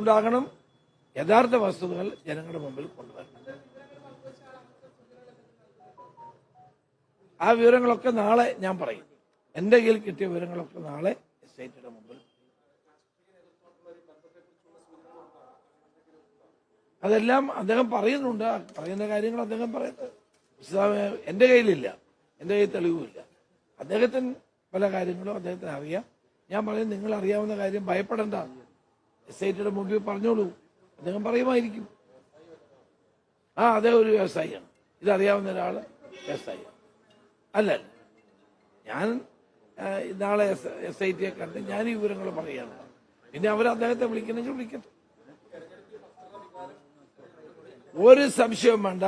ഉണ്ടാകണം. യഥാർത്ഥ വസ്തുതകൾ ജനങ്ങളുടെ മുമ്പിൽ കൊണ്ടുവരണം. ആ വിവരങ്ങളൊക്കെ നാളെ ഞാൻ പറയും. എന്റെ കയ്യിൽ കിട്ടിയ വിവരങ്ങളൊക്കെ നാളെ എസ്റ്റേറ്റിന്റെ മുമ്പിൽ. അതെല്ലാം അദ്ദേഹം പറയുന്നുണ്ട്. പറയുന്ന കാര്യങ്ങൾ അദ്ദേഹം പറയുന്നത് എന്റെ കയ്യിലില്ല, എന്റെ കയ്യിൽ തെളിവുമില്ല. അദ്ദേഹത്തിന് പല കാര്യങ്ങളും അദ്ദേഹത്തിന് അറിയാം. ഞാൻ പറയും, നിങ്ങൾ അറിയാവുന്ന കാര്യം ഭയപ്പെടേണ്ട, എസ്റ്റേറ്റിയുടെ മുമ്പിൽ പറഞ്ഞോളൂ, അദ്ദേഹം പറയുമായിരിക്കും. അദ്ദേഹം ഒരു വ്യവസായിയാണ്, ഇതറിയാവുന്ന ഒരാൾ വ്യവസായിയാണ്. അല്ല, ഞാൻ നാളെ SIT കണ്ട് ഞാൻ ഈ വിവരങ്ങൾ പറയുകയാണ്. പിന്നെ അവർ അദ്ദേഹത്തെ വിളിക്കണമെങ്കിൽ വിളിക്കട്ടെ. ഒരു സംശയവും വേണ്ട,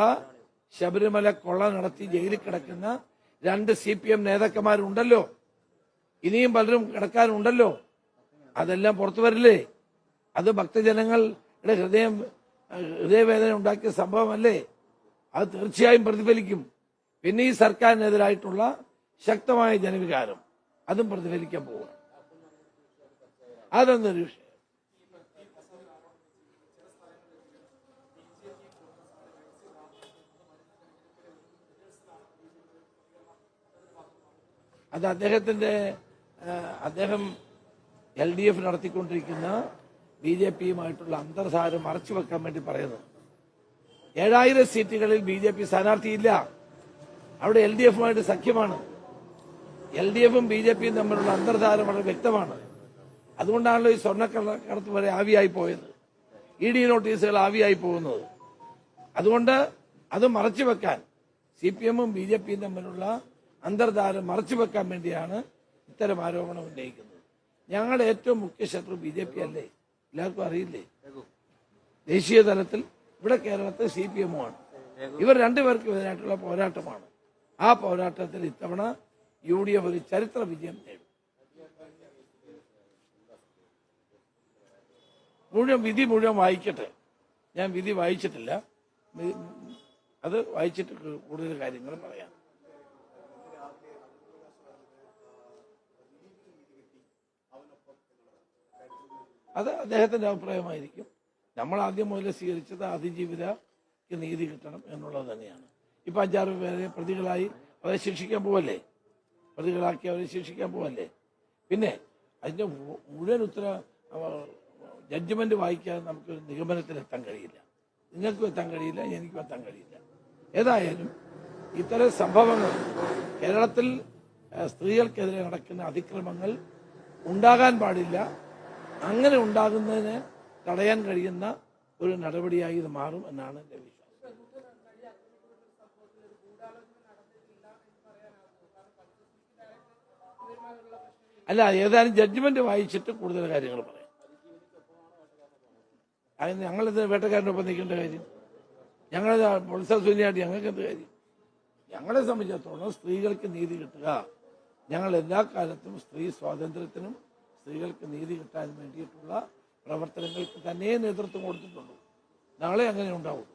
ശബരിമല കൊള്ള നടത്തി ജയിലിൽ കിടക്കുന്ന 2 CPM നേതാക്കന്മാരുണ്ടല്ലോ, ഇനിയും പലരും കിടക്കാനുണ്ടല്ലോ. അതെല്ലാം പുറത്തു വരില്ലേ? അത് ഭക്തജനങ്ങളുടെ ഹൃദയവേദന ഉണ്ടാക്കിയ സംഭവമല്ലേ? അത് തീർച്ചയായും പ്രതിഫലിക്കും. പിന്നെ ഈ സർക്കാരിനെതിരായിട്ടുള്ള ശക്തമായ ജനവികാരം അതും പ്രതിഫലിക്കാൻ പോവുക. അതൊന്നൊരു വിഷയം. അത് അദ്ദേഹം LDF നടത്തിക്കൊണ്ടിരിക്കുന്ന BJPയുമായിട്ടുള്ള അന്തർധാര മറച്ചു വെക്കാൻ വേണ്ടി പറയുന്നത്. 7000 സീറ്റുകളിൽ BJP സ്ഥാനാർത്ഥിയില്ല. അവിടെ LDFുമായിട്ട് സഖ്യമാണ്. LDFും BJPയും തമ്മിലുള്ള അന്തർധാര വളരെ വ്യക്തമാണ്. അതുകൊണ്ടാണല്ലോ ഈ സ്വർണ്ണക്കടത്ത് വരെ ആവിയായി പോയത്, ED നോട്ടീസുകൾ ആവിയായി പോകുന്നത്. അതുകൊണ്ട് അത് മറച്ചു വെക്കാൻ, CPMും BJPയും തമ്മിലുള്ള അന്തർധാര മറച്ചു വെക്കാൻ വേണ്ടിയാണ് ഇത്തരം ആരോപണം ഉന്നയിക്കുന്നത്. ഞങ്ങളുടെ ഏറ്റവും മുഖ്യ ശത്രു BJP അല്ലേ? എല്ലാവർക്കും അറിയില്ലേ? ദേശീയ തലത്തിൽ ഇവിടെ കേരളത്തിൽ CPMുമാണ്. ഇവർ രണ്ടുപേർക്കും എതിരായിട്ടുള്ള പോരാട്ടമാണ്. ആ പോരാട്ടത്തിൽ ഇത്തവണ UDF ഒരു ചരിത്ര വിജയം നേടും. വിധി മുഴുവൻ വായിക്കട്ടെ. ഞാൻ വിധി വായിച്ചിട്ടില്ല, അത് വായിച്ചിട്ട് കൂടുതൽ കാര്യങ്ങൾ പറയാം. അത് അദ്ദേഹത്തിന്റെ അഭിപ്രായമായിരിക്കും. നമ്മൾ ആദ്യം മുതൽ സ്വീകരിച്ചത് അതിജീവിതയ്ക്ക് നീതി കിട്ടണം എന്നുള്ളത് തന്നെയാണ്. ഇപ്പൊ 5-6 പേരെ പ്രതികളായി അവരെ ശിക്ഷിക്കാൻ പോവല്ലേ, പ്രതികളാക്കി അവരെ ശിക്ഷിക്കാൻ പോവല്ലേ. പിന്നെ അതിന്റെ മുഴുവൻ ജഡ്ജ്മെന്റ് വായിക്കാതെ നമുക്ക് നിഗമനത്തിൽ എത്താൻ കഴിയില്ല. നിങ്ങൾക്കും എത്താൻ കഴിയില്ല, എനിക്കും എത്താൻ കഴിയില്ല. ഏതായാലും ഇത്തരം സംഭവങ്ങൾ കേരളത്തിൽ സ്ത്രീകൾക്കെതിരെ നടക്കുന്ന അതിക്രമങ്ങൾ ഉണ്ടാകാൻ പാടില്ല. അങ്ങനെ ഉണ്ടാകുന്നതിന് തടയാൻ കഴിയുന്ന ഒരു നടപടിയായി ഇത് മാറും എന്നാണ് എന്റെ വിശ്വാസം. അല്ല, ഏതായാലും ജഡ്ജ്മെന്റ് വായിച്ചിട്ട് കൂടുതൽ കാര്യങ്ങൾ പറയാം. അതിന് ഞങ്ങളിത് വേട്ടക്കാരൻ്റെ ഒപ്പം നിൽക്കേണ്ട കാര്യം, ഞങ്ങളത് പൊളിസൂനിയായിട്ട് ഞങ്ങൾക്ക് എന്ത് കാര്യം? ഞങ്ങളെ സംബന്ധിച്ചിടത്തോളം സ്ത്രീകൾക്ക് നീതി കിട്ടുക. ഞങ്ങൾ എല്ലാ കാലത്തും സ്ത്രീ സ്വാതന്ത്ര്യത്തിനും സ്ത്രീകൾക്ക് നീതി കിട്ടാൻ വേണ്ടിയിട്ടുള്ള പ്രവർത്തനങ്ങൾക്ക് തന്നെ നേതൃത്വം കൊടുത്തിട്ടുള്ളൂ. നാളെ അങ്ങനെ ഉണ്ടാവും.